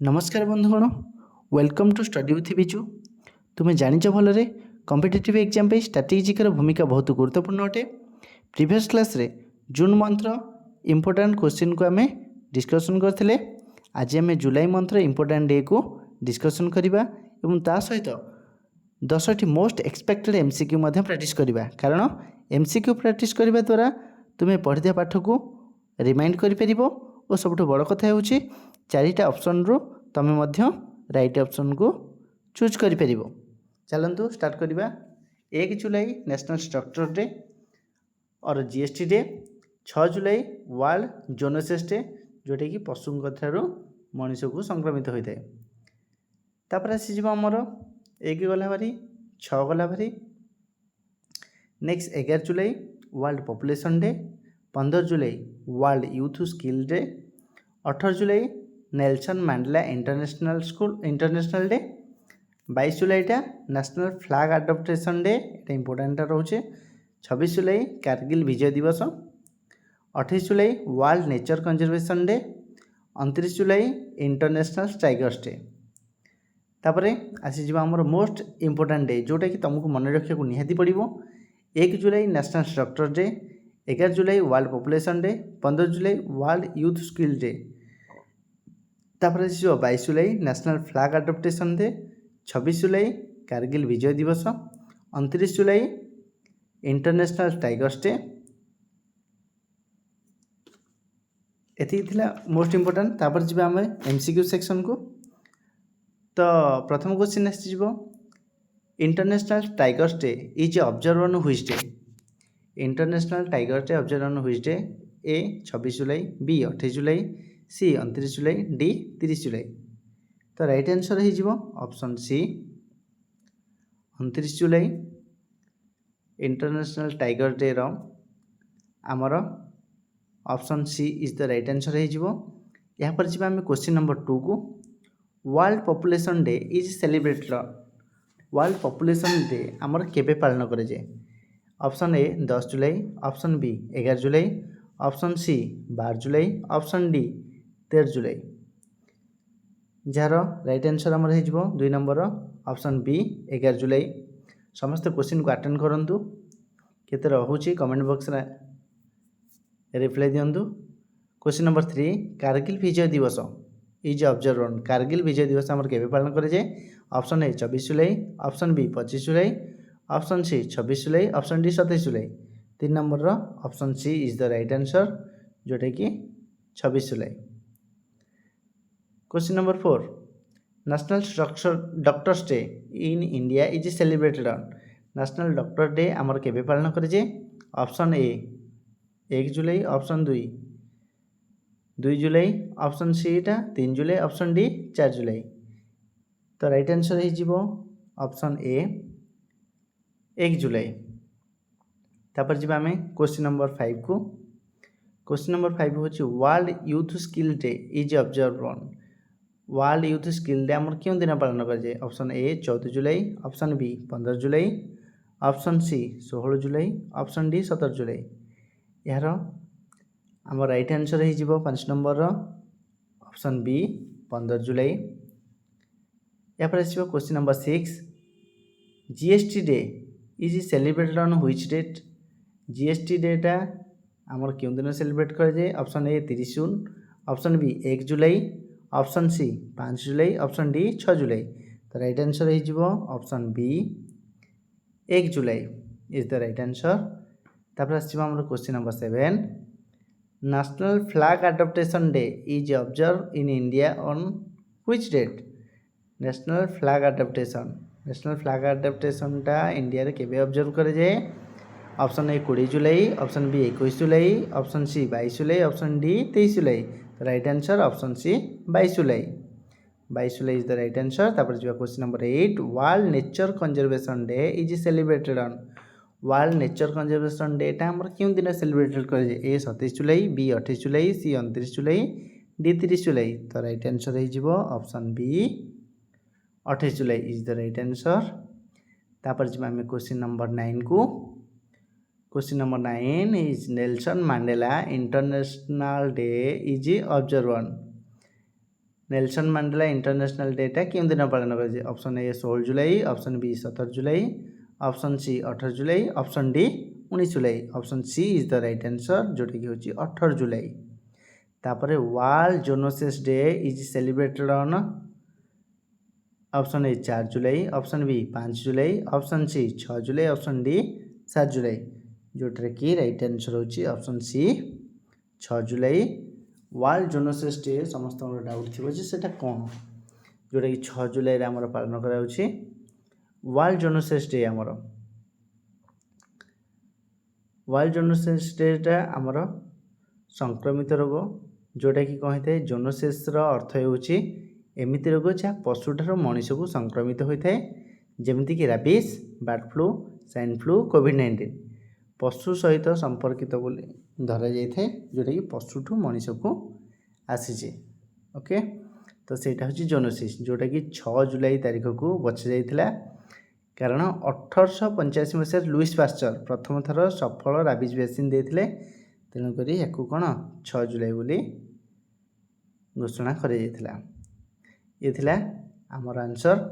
नमस्कार बंधुगण welcome to study with Biju. तुम्हें जानिच भलरे कॉम्पिटिटिव एग्जाम पे स्ट्रैटेजिकर भूमिका बहुत गुरुत्वपूर्ण अटे। प्रीवियस क्लास रे जून मंथर इंपोर्टेंट क्वेश्चन को आम डिस्कसन करथिले। आज आम जुलाई मंथर इंपोर्टेंट डे को डिस्कसन करबा एवं ता सहित 10टी मोस्ट एक्सपेक्टेड एमसीक्यू प्रैक्टिस करबा। कारण एमसीक्यू प्रैक्टिस करबा द्वारा तुम्हें पढ़िया पाठ को रिमाइंड करि परिबो और सबठु बड़ कथा होउची चारिटा ऑप्शन रु तमे मध्य राइट ऑप्शन को चूज करि परिबो। चलंतु स्टार्ट करबा। 1 जुलाई नेशनल स्ट्रक्चर डे और GST day. 6 July world zoonosis day जोटा कि पशु ठारू मनुष्य को संक्रमित होता है। तापर आसी जीव आमर 1 गला भारी 6 गला भारी। Next 11 July world population day. 15 July world youth skill day. 18 July Nelson Mandela international day. 22 जुलाईटा नेशनल फ्लैग अडॉप्टेशन डे ये इंपोर्टेंट रोचे। 26 July Kargil Vijay Diwas. 28 July world nature conservation day. 29 July international tigers day. तापर आसीज आमर मोस्ट इंपोर्टेंट डे जोटा कि तुमको मन रखा निहाती पड़ो। 1 जुलाई national structure day. 11 July world population day. 15 July world youth skill day. तापर 22 जुलाई national flag adoption day. 26 July Kargil Vijay दिवस। 29 जुलाई इंटरनेशनल टाइगर्स डे। एति मोस्ट इंपोर्टेंट। तापर जी आम एमसीक्यू सेक्शन को। तो प्रथम क्वेश्चन आसी international tigers day is observe on which day. International tigers day observe on which day. A 26 July, B 28 July, C 29 July, D 30 July. तो right answer हो option C 29 July international tiger day रो आमर option C is the right answer हो। यहाँ पर जी आम question number 2 को। World population day is celebrated. World population day आमर केबे पालन करे जाए। Option A 10 July, option B 11 July, option C 12 July, option D 13 July. जार राइट आंसर आमर हो 2 नंबर ऑप्शन बी 11 जुलाई। समस्त क्वेश्चन को अटेंड करूँ केते रोचे कमेंट बॉक्स रिप्लाई दिंतु। Question number 3 Kargil Vijay Diwas is observe on. Kargil Vijay Diwas आमर केबे पालन करे जाए। Option A 24 July, option B 25 July, option C 26 July, option D 27 July. 3 number option C is the right answer जोटा कि 26 July. Question number 4 national structure doctors day in India is celebrated on. National doctor day आमर केबे पालन करे जाए। Option A 1 July, option 2 July, option C 3 July, option D 4 July. तो right answer हो option A 1 July. तापर जी आम क्वेश्चन नंबर 5 को। क्वेश्चन नंबर 5 हूँ world youth skill day is observe on. World youth skill day आमर क्यों दिन पालन कर जाए। Option A 14 July, option B 15 July, option C 16 July, option D 17 July. यार आम राइट आंसर हो 5 नंबर ऑप्शन बी 15 जुलाई। या पर आस question number 6 GST day is celebrated on which date. GST डेटा आमर क्यों दिन सेलिब्रेट कर जाए। Option A 30 June, option B 1 July, option C 5 July, option D 6 July. तो राइट आंसर हो option B 1 July is the right answer. तापर आस question number 7 national flag adoption day is observe in India on which date. National flag adaptation टा India रे केबे observe करे जाए। Option A 20 July, option B 21 July, option C 22 July, option D 23 July. तो right answer option C 22 July. 22 July is the right answer. तापर जी question number 8 world nature conservation day is celebrated on. World nature conservation day टा हमर क्यों दिन celebrated करे जाए। A 27 July, B 28 July, C 29 July, D 30 July. तो right answer हो option B 28 July is the right answer. तापर जी आम क्वेश्चन नंबर 9 को। Question number 9 is Nelson Mandela international day is observe on. Nelson Mandela international डेटा क्यों दिन पालन कर option A 16 July, option B 17 July, option C 18 July, option D 19 July. Option C is the right answer जोटा कि होची 18 July. तापरे world zoonosis day is celebrated on option A 4 July, option B 5 July, option C 6 July, option D 7 July जोटा कि right answer होची option C 6 July. World zoonosis day समस्त doubt थी सेटा कौन जोटा कि 6 जुलाई रे आमर पालन कराउछि। वर्ल्ड जोनोसिस डे आमर वर्ल्ड जोनोसिस डेटा आमर संक्रमित रोग जोटा कि कहीं था जोनोसिस अर्थ होउछि एमिति रोग जहाँ पशुठार मनीष को संक्रमित होता है जमीक राबिस, बर्ड फ्लू, स्वाइन फ्लू, कोविड-19 पशु सहित संपर्कित बोली धरा जाए जोटा कि पशुठू मनीष को आसीचे। ओके तो सेटा हूँ जोनोसिस जोटा कि 6 जुलाई तारीख को बचा जाइथिला कारण 1885 मसीह लुईस पास्चर प्रथम थर सफल राबिज वैक्सीन देते तेणुक या कौन 6 जुलाई बोली घोषणा कर आमर आंसर।